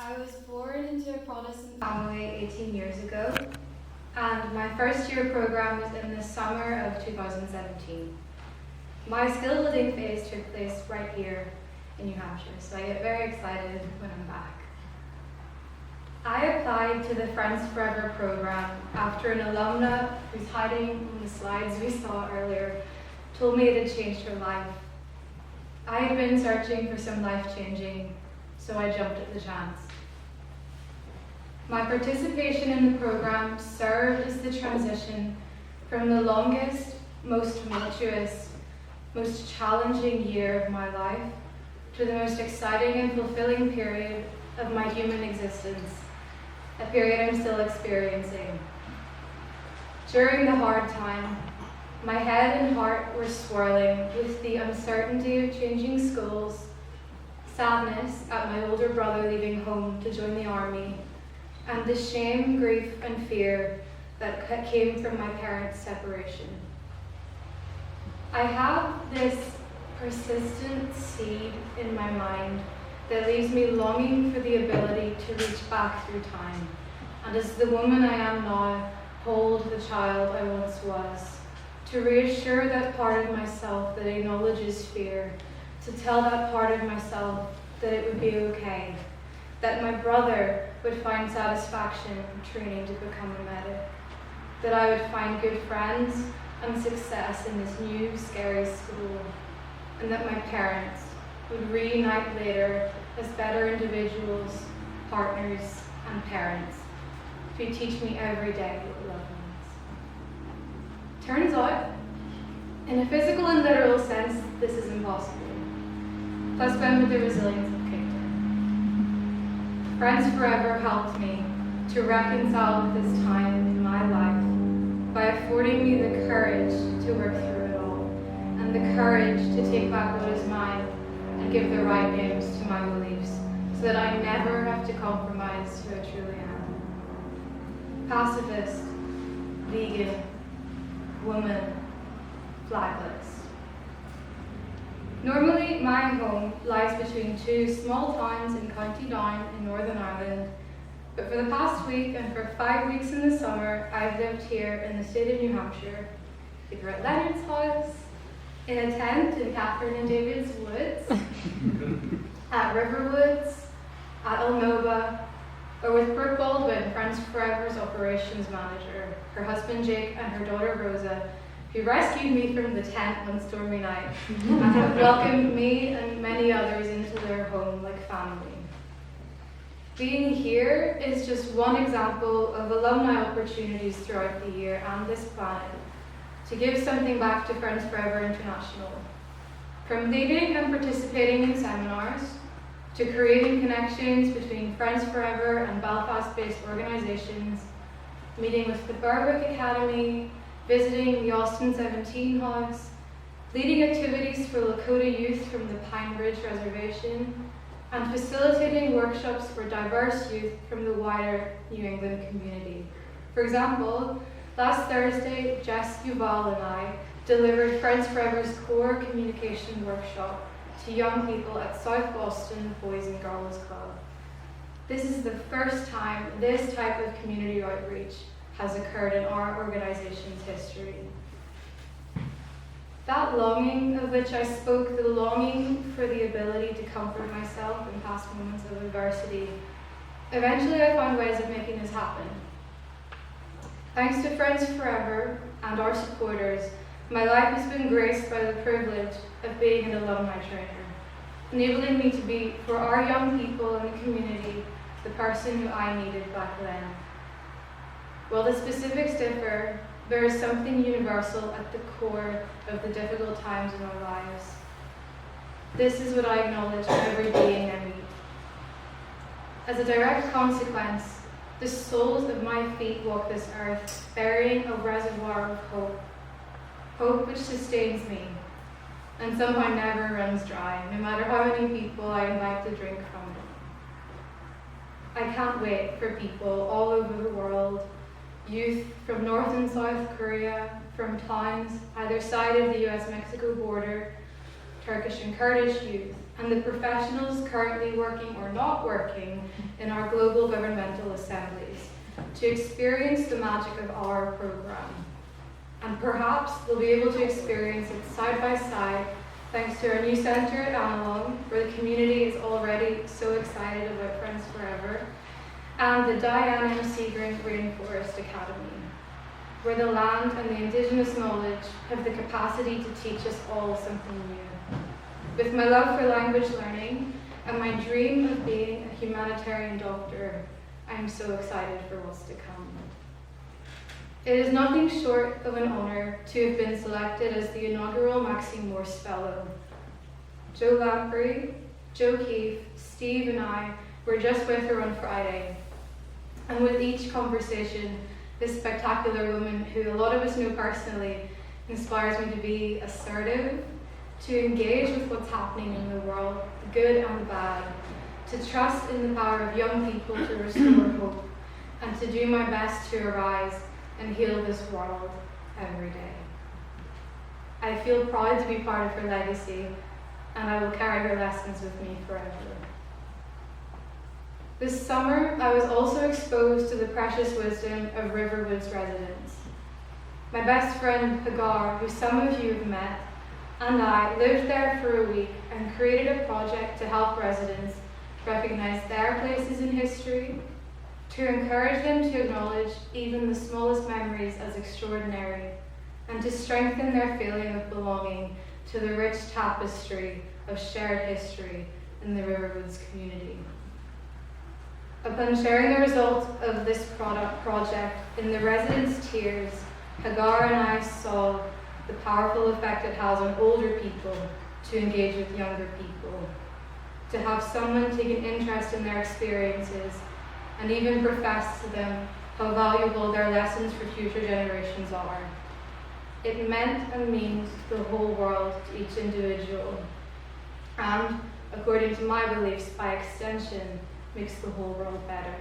I was born into a Protestant family 18 years ago, and my first year program was in the summer of 2017. My skill building phase took place right here in New Hampshire, so I get very excited when I'm back. I applied to the Friends Forever program after an alumna who's hiding in the slides we saw earlier told me it had changed her life. I had been searching for some life-changing, so I jumped at the chance. My participation in the program served as the transition from the longest, most tumultuous, most challenging year of my life to the most exciting and fulfilling period of my human existence, a period I'm still experiencing. During the hard time, my head and heart were swirling with the uncertainty of changing schools, sadness at my older brother leaving home to join the army, and the shame, grief, and fear that came from my parents' separation. I have this persistent seed in my mind that leaves me longing for the ability to reach back through time, and as the woman I am now, hold the child I once was, to reassure that part of myself that acknowledges fear, to tell that part of myself that it would be okay, that my brother would find satisfaction in training to become a medic, that I would find good friends and success in this new, scary school, and that my parents would reunite later as better individuals, partners, and parents who teach me every day what love means. Turns out, in a physical and literal sense, this is impossible. Plus, when with the resilience of character. Friends Forever helped me to reconcile with this time in my life by affording me the courage to work through it all, and the courage to take back what is mine and give the right names to my beliefs, so that I never have to compromise who I truly am. Pacifist, vegan, woman, flagless. Normally, my home lies between two small towns in County Down in Northern Ireland, but for the past week and for 5 weeks in the summer, I've lived here in the state of New Hampshire, either at Leonard's house, in a tent in Catherine and David's woods, at Riverwoods, at Elnova, or with Brooke Baldwin, Friends Forever's operations manager, her husband Jake and her daughter Rosa, who rescued me from the tent one stormy night and have welcomed me and many others into their home like family. Being here is just one example of alumni opportunities throughout the year and this planet to give something back to Friends Forever International. From leading and participating in seminars, to creating connections between Friends Forever and Belfast-based organisations, meeting with the Berwick Academy, visiting the Austin 17 House, leading activities for Lakota youth from the Pine Ridge Reservation, and facilitating workshops for diverse youth from the wider New England community. For example, last Thursday, Jess Yuval and I delivered Friends Forever's core communication workshop to young people at South Boston Boys and Girls Club. This is the first time this type of community outreach has occurred in our organization's history. That longing of which I spoke, the longing for the ability to comfort myself in past moments of adversity, eventually I found ways of making this happen. Thanks to Friends Forever and our supporters, my life has been graced by the privilege of being an alumni trainer, enabling me to be, for our young people in the community, the person who I needed back then. While the specifics differ, there is something universal at the core of the difficult times in our lives. This is what I acknowledge in every being I meet. As a direct consequence, the soles of my feet walk this earth, bearing a reservoir of hope. Hope which sustains me, and somehow never runs dry, no matter how many people I invite to drink from it. I can't wait for people all over the world, youth from North and South Korea, from towns either side of the US-Mexico border, Turkish and Kurdish youth, and the professionals currently working or not working in our global governmental assemblies to experience the magic of our programme. And perhaps they'll be able to experience it side by side thanks to our new centre at Analong, where the community is already so excited about Friends Forever, and the Diane M. Seagreen Rainforest Academy, where the land and the Indigenous knowledge have the capacity to teach us all something new. With my love for language learning and my dream of being a humanitarian doctor, I am so excited for what's to come. It is nothing short of an honour to have been selected as the inaugural Maxine Morse Fellow. Joe Lamprey, Joe Keefe, Steve and I were just with her on Friday. And with each conversation, this spectacular woman, who a lot of us know personally, inspires me to be assertive, to engage with what's happening in the world, the good and the bad, to trust in the power of young people to restore hope, and to do my best to arise and heal this world every day. I feel proud to be part of her legacy, and I will carry her lessons with me forever. This summer, I was also exposed to the precious wisdom of Riverwoods residents. My best friend, Hagar, who some of you have met, and I lived there for a week and created a project to help residents recognize their places in history, to encourage them to acknowledge even the smallest memories as extraordinary, and to strengthen their feeling of belonging to the rich tapestry of shared history in the Riverwoods community. Upon sharing the results of this project in the residents' tears, Hagar and I saw the powerful effect it has on older people to engage with younger people, to have someone take an interest in their experiences and even profess to them how valuable their lessons for future generations are. It meant and means the whole world to each individual, and, according to my beliefs, by extension, makes the whole world better.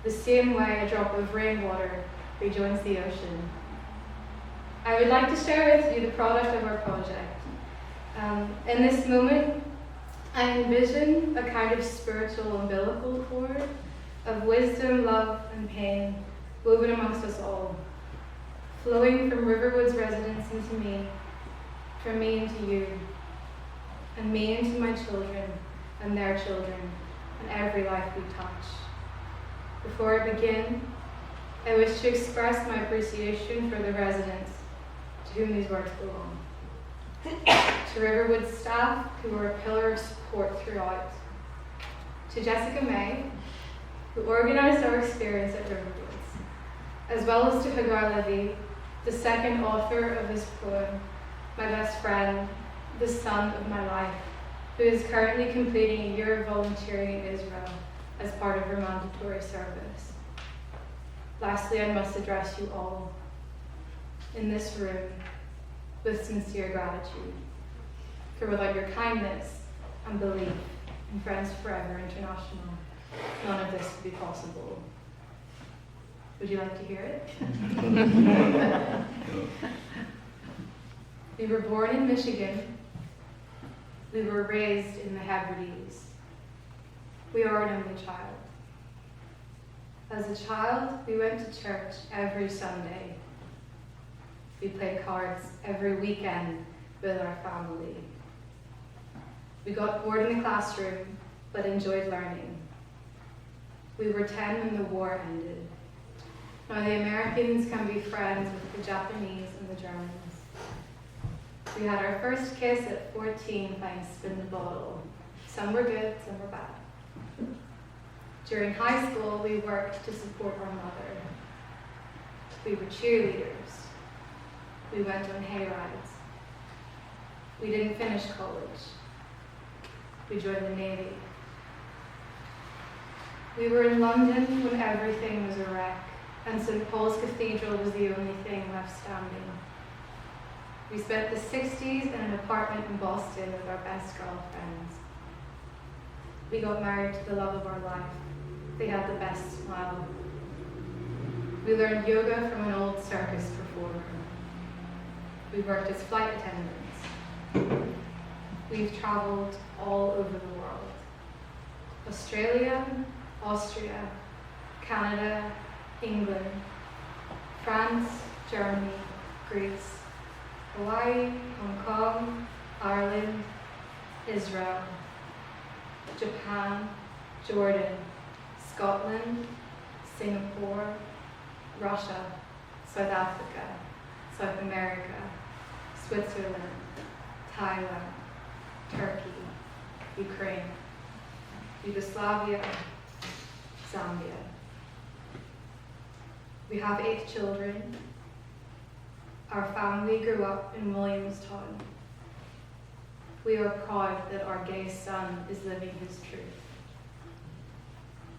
The same way a drop of rainwater rejoins the ocean. I would like to share with you the product of our project. In this moment, I envision a kind of spiritual umbilical cord of wisdom, love, and pain woven amongst us all, flowing from Riverwoods residents into me, from me into you, and me into my children and their children, and every life we touch. Before I begin, I wish to express my appreciation for the residents to whom these words belong. To Riverwood staff, who are a pillar of support throughout. To Jessica May, who organised our experience at Riverwoods, as well as to Hagar Levy, the second author of this poem, my best friend, the son of my life, who is currently completing a year of volunteering in Israel as part of her mandatory service. Lastly, I must address you all in this room with sincere gratitude, for without your kindness and belief in Friends Forever International, none of this would be possible. Would you like to hear it? We were born in Michigan. We were raised in the Hebrides. We are an only child. As a child, we went to church every Sunday. We played cards every weekend with our family. We got bored in the classroom, but enjoyed learning. We were 10 when the war ended. Now the Americans can be friends with the Japanese and the Germans. We had our first kiss at 14 playing spin the bottle. Some were good, some were bad. During high school, we worked to support our mother. We were cheerleaders. We went on hay rides. We didn't finish college. We joined the Navy. We were in London when everything was a wreck, and St. Paul's Cathedral was the only thing left standing. We spent the 60s in an apartment in Boston with our best girlfriends. We got married to the love of our life. They had the best smile. We learned yoga from an old circus performer. We worked as flight attendants. We've traveled all over the world. Australia, Austria, Canada, England, France, Germany, Greece, Hawaii, Hong Kong, Ireland, Israel, Japan, Jordan, Scotland, Singapore, Russia, South Africa, South America, Switzerland, Thailand, Turkey, Ukraine, Yugoslavia, Zambia. We have 8 children. Our family grew up in Williamstown. We are proud that our gay son is living his truth.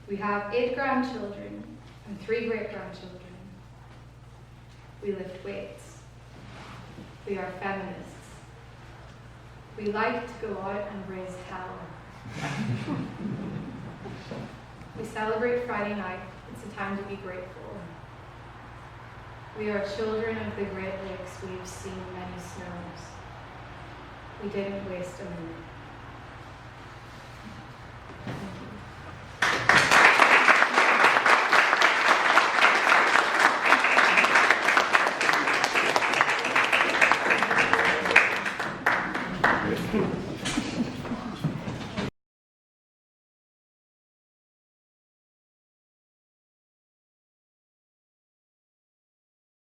We have 8 grandchildren and 3 great-grandchildren. We lift weights. We are feminists. We like to go out and raise hell. We celebrate Friday night. It's a time to be grateful. We are children of the Great Lakes. We've seen many snows. We didn't waste a minute. Thank you.